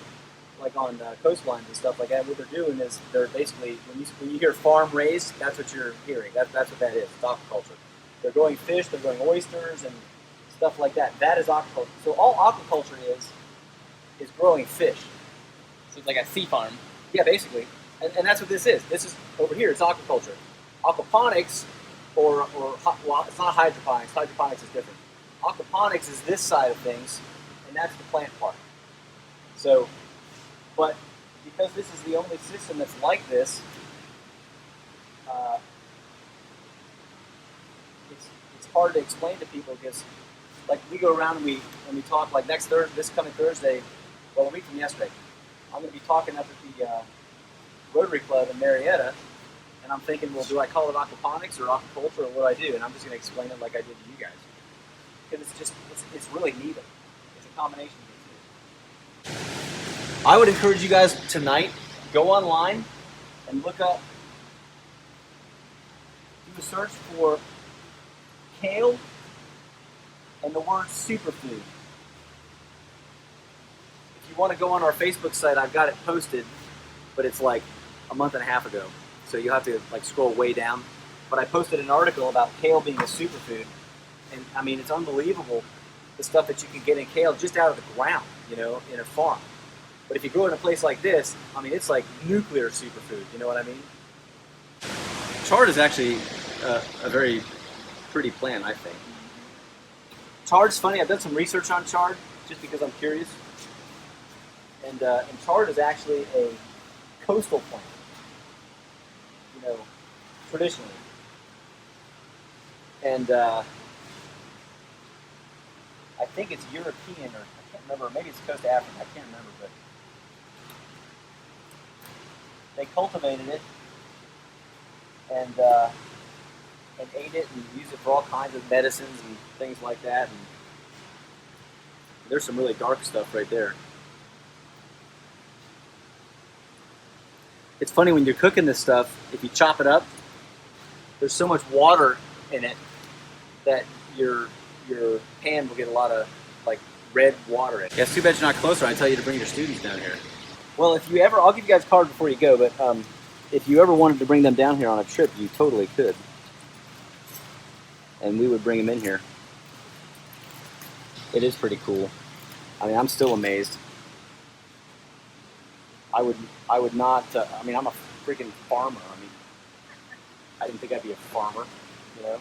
like on coastlines and stuff like that. What they're doing is they're basically, when you hear farm raised, that's what you're hearing. That's what that is. It's aquaculture. They're growing fish, they're growing oysters and stuff like that. That is aquaculture. So all aquaculture is growing fish. So it's like a sea farm. Yeah, basically. And that's what this is. This is, over here, it's aquaculture. Aquaponics, well, it's not hydroponics. Hydroponics is different. Aquaponics is this side of things, and that's the plant part. So, but because this is the only system that's like this, it's hard to explain to people because, like, we go around and we talk, like this coming Thursday, well, a week from yesterday, I'm going to be talking up at the Rotary Club in Marietta, and I'm thinking, well, do I call it aquaponics or aquaculture, or what do I do? And I'm just going to explain it like I did to you guys. Because it's really neither. It's a combination of the two. I would encourage you guys tonight, go online and look up, do a search for kale and the word superfood. If you want to go on our Facebook site, I've got it posted, but it's like a month and a half ago. So you'll have to like scroll way down. But I posted an article about kale being a superfood. And I mean, it's unbelievable the stuff that you can get in kale just out of the ground, you know, in a farm. But if you grow it in a place like this, I mean, it's like nuclear superfood, you know what I mean? Chard is actually a very pretty plant, I think. Chard's funny, I've done some research on chard just because I'm curious. And chard is actually a coastal plant, you know, traditionally. And I think it's European, or I can't remember, maybe it's coast of Africa, I can't remember, but they cultivated it and ate it and used it for all kinds of medicines and things like that. And there's some really dark stuff right there. It's funny when you're cooking this stuff, if you chop it up, there's so much water in it that your pan will get a lot of like red water in it. Yeah, it's too bad you're not closer. I tell you to bring your students down here. Well, if you ever, I'll give you guys a card before you go, but if you ever wanted to bring them down here on a trip, you totally could. And we would bring them in here. It is pretty cool. I mean, I'm still amazed. I would not, I mean, I'm a freaking farmer. I mean, I didn't think I'd be a farmer, you know?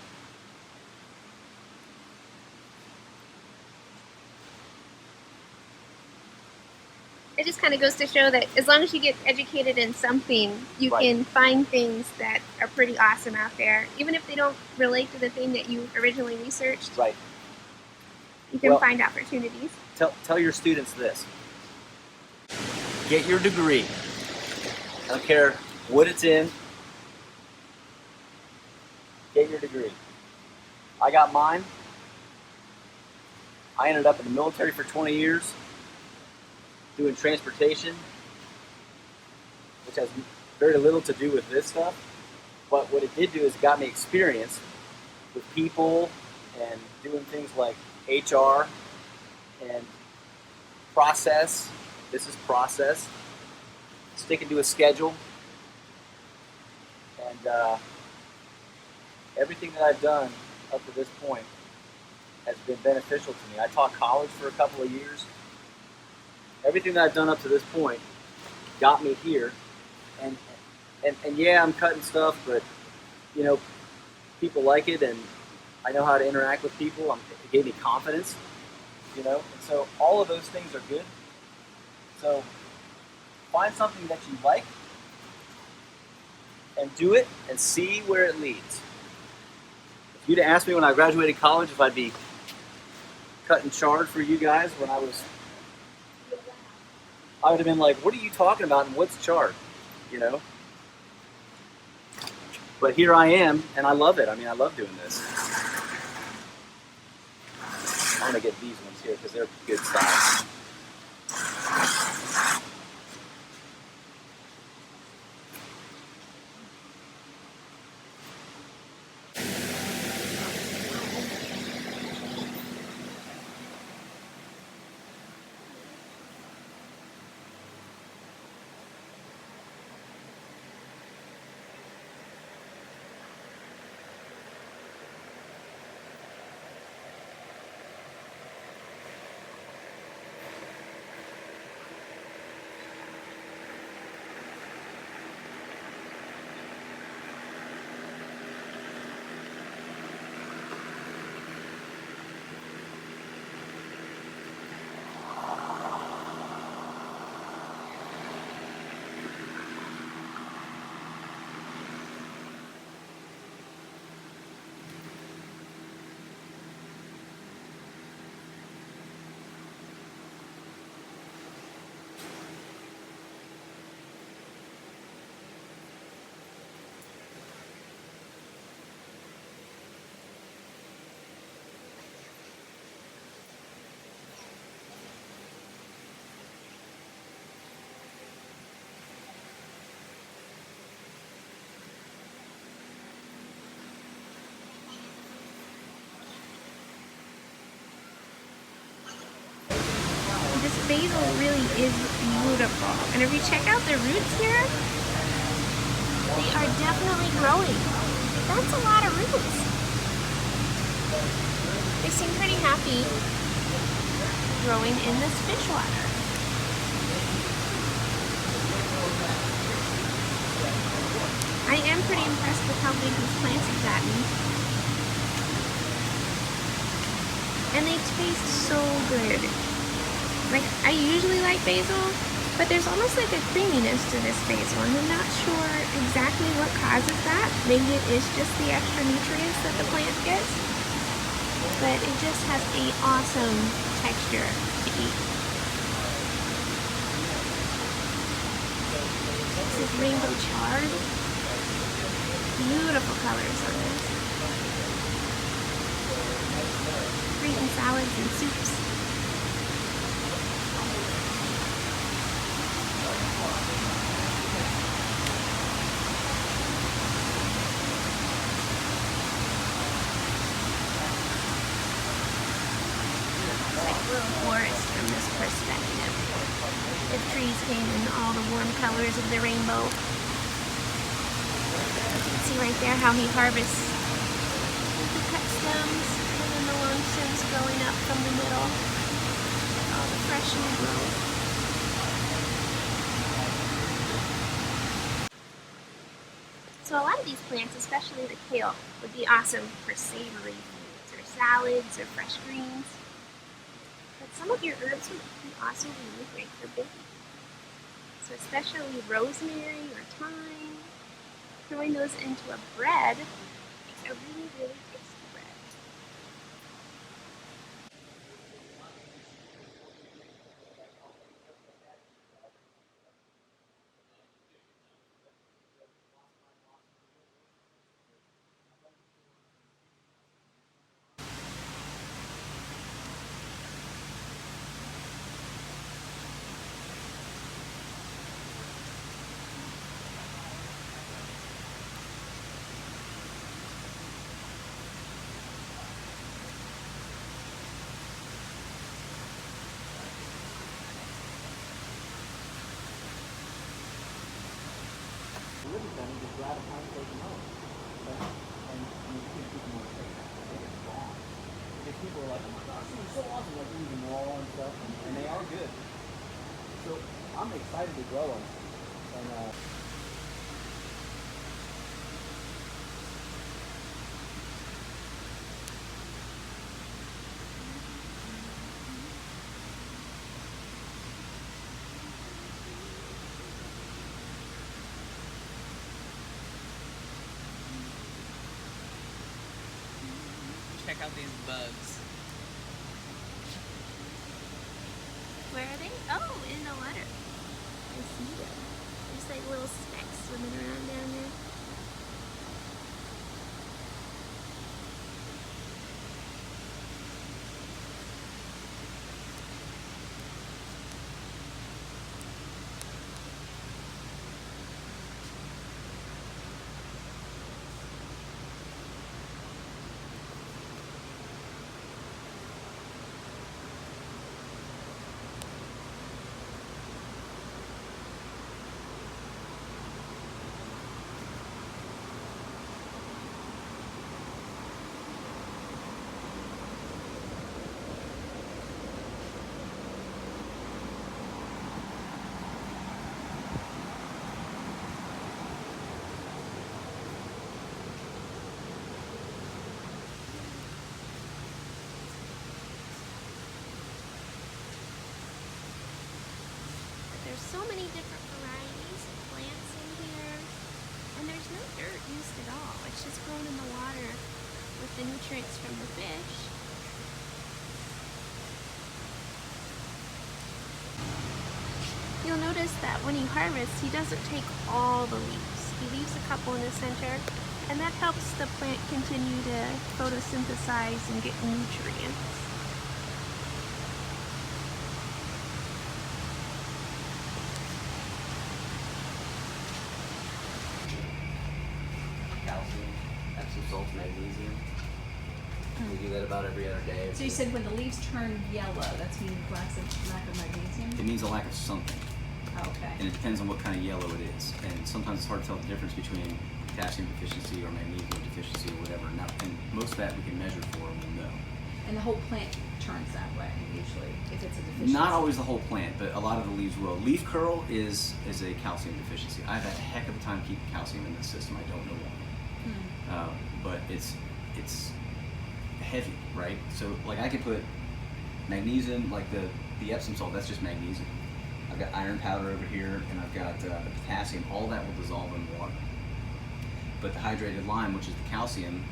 It just kind of goes to show that as long as you get educated in something, you Right. can find things that are pretty awesome out there, even if they don't relate to the thing that you originally researched. Right. you can Well- find opportunities. Tell your students this. Get your degree. I don't care what it's in. Get your degree. I got mine. I ended up in the military for 20 years doing transportation, which has very little to do with this stuff. But what it did do is it got me experience with people and doing things like HR and process. This is process. Sticking to a schedule. And everything that I've done up to this point has been beneficial to me. I taught college for a couple of years. Everything that I've done up to this point got me here. And yeah, I'm cutting stuff, but you know, people like it, and I know how to interact with people. It gave me confidence, you know. And so all of those things are good. So find something that you like and do it and see where it leads. If you'd asked me when I graduated college if I'd be cutting chard for you guys when I would have been like, what are you talking about and what's chard? You know? But here I am, and I love it. I mean, I love doing this. I'm going to get these ones here because they're good size. This basil really is beautiful. And if you check out the roots here, they are definitely growing. That's a lot of roots. They seem pretty happy growing in this fish water. I am pretty impressed with how big these plants have gotten. And they taste so good. Like, I usually like basil, but there's almost like a creaminess to this basil, and I'm not sure exactly what causes that. Maybe it is just the extra nutrients that the plant gets, but it just has an awesome texture to eat. This is rainbow chard. Beautiful colors on this. Great in salads and soups. Little forest from this perspective. If trees came in all the warm colors of the rainbow. You can see right there how he harvests the cut stems and then the long stems growing up from the middle. All the fresh new growth. So a lot of these plants, especially the kale, would be awesome for savory foods or salads or fresh greens. But some of your herbs would be also really great for baking. So especially rosemary or thyme, throwing those into a bread makes a really, really tasty bread. took it done and just grab a pint and take them home. And people want to take that. I think it's wrong. Because people are like, oh my gosh, this is so awesome, like eating them raw and stuff, and they are good. So I'm excited to grow them. And Check out these bugs. Where are they? Oh, in the water. I see them. There's like little specks swimming around down there. There's so many different varieties of plants in here, and there's no dirt used at all. It's just grown in the water with the nutrients from the fish. You'll notice that when he harvests, he doesn't take all the leaves. He leaves a couple in the center, and that helps the plant continue to photosynthesize and get nutrients. calcium, Epsom salts, magnesium. We do that about every other day. So you said when the leaves turn yellow, that's meaning lack of magnesium? It means a lack of something. Okay. And it depends on what kind of yellow it is. And sometimes it's hard to tell the difference between potassium deficiency or magnesium deficiency or whatever. Now, and most of that we can measure for and we'll know. And the whole plant turns that way, usually, if it's a deficiency. Not always the whole plant, but a lot of the leaves will. Leaf curl is a calcium deficiency. I've had a heck of a time keeping calcium in this system. I don't know why. But it's heavy, right? So like I could put magnesium, like the Epsom salt, that's just magnesium. I've got iron powder over here, and I've got the potassium. All that will dissolve in water. But the hydrated lime, which is the calcium,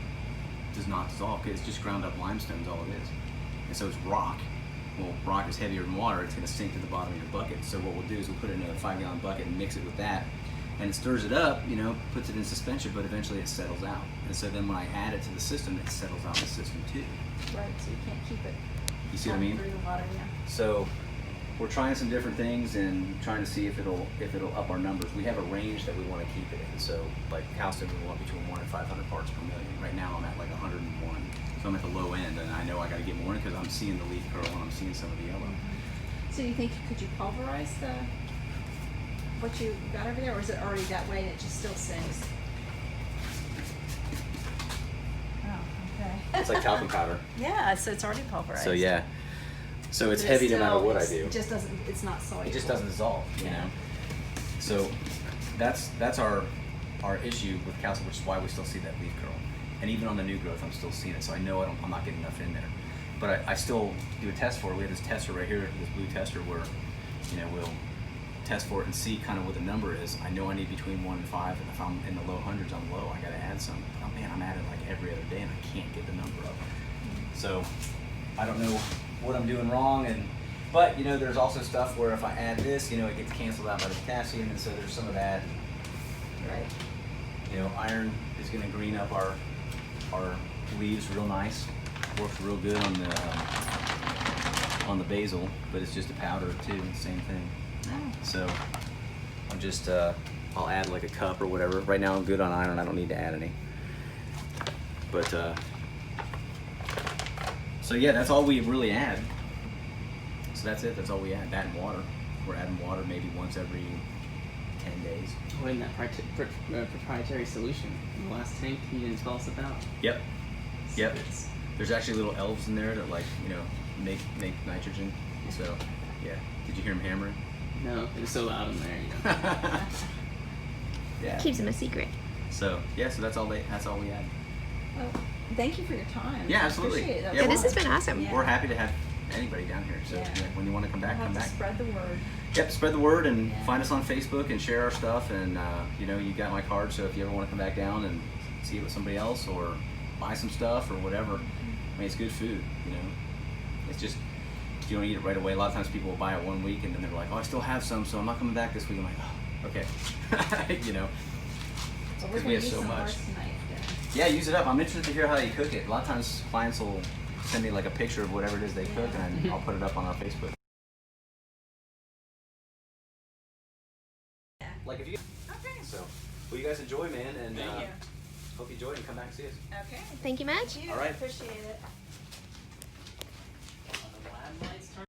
does not dissolve because it's just ground up limestone is all it is. And so it's rock. Well, rock is heavier than water. It's going to sink to the bottom of your bucket. So what we'll do is we'll put it in a 5-gallon bucket and mix it with that. And it stirs it up, puts it in suspension, but eventually it settles out. And so then when I add it to the system, it settles out in the system too. Right, so you can't keep it. You see what I mean? Through the water, yeah. So we're trying some different things and trying to see if it'll up our numbers. We have a range that we want to keep it in. So like calcium, we want between 1 and 500 parts per million. Right now I'm at like 101. So I'm at the low end, and I know I got to get more in because I'm seeing the leaf curl and I'm seeing some of the yellow. So you think, could you pulverize what you got over there, or is it already that way and it just still sings? Oh, okay. It's like talcum powder. Yeah, so it's already pulverized. So yeah. So it's But heavy no still- matter what I it's- do. It just doesn't, it's not soluble. It just doesn't dissolve, Yeah. So that's our issue with calcium, which is why we still see that leaf curl. And even on the new growth, I'm still seeing it. So I know I'm not getting enough in there. But I still do a test for it. We have this tester right here, this blue tester, where we'll test for it and see kind of what the number is. I know I need between 1 and 5, and if I'm in the low hundreds, I'm low. I got to add some. But man, I'm at it like every other day, and I can't get the number up. So I don't know what I'm doing wrong, but there's also stuff where if I add this, it gets canceled out by the potassium, and so there's some of that. Right. Iron is going to green up our leaves real nice. Works real good on the basil, but it's just a powder too. Same thing. Oh. So I'm just I'll add like a cup or whatever. Right now I'm good on iron. I don't need to add any. But so yeah, that's all we really add. So that's it. That's all we add. That and water. We're adding water maybe once every 10 days. enjoying that proprietary solution in the last tank you didn't tell us about. Yep. Yep. Secrets. There's actually little elves in there that like, you know, make nitrogen. So, yeah. Did you hear him hammering? No, it was so loud in there, you know. Yeah. Keeps them a secret. So, yeah, so that's all we had. Well, thank you for your time. Yeah, absolutely. Appreciate it. That Yeah, Yeah, was this has fun. been awesome. Yeah. We're happy to have anybody down here. So, Yeah. yeah, when you want to come back, We'll come have back. to spread the word. Yep, spread the word and Yeah. find us on Facebook and share our stuff. And, you know, you got my card, so if you ever want to come back down and see it with somebody else or buy some stuff or whatever, I mean, it's good food, you know. It's just, if you don't eat it right away, a lot of times people will buy it 1 week and then they're like, oh, I still have some, so I'm not coming back this week. I'm like, oh, okay. You know, So we're because gonna we have use so some of much. ours tonight. Yeah, use it up. I'm interested to hear how you cook it. A lot of times clients will send me like a picture of whatever it is they cook and I'll put it up on our Facebook. Like if you Okay. so, well, you guys enjoy, man, and Thank you. hope you enjoy it and come back and see us. Okay. Thank you, Madge. Thank you. All right. Appreciate it. The lab lights turn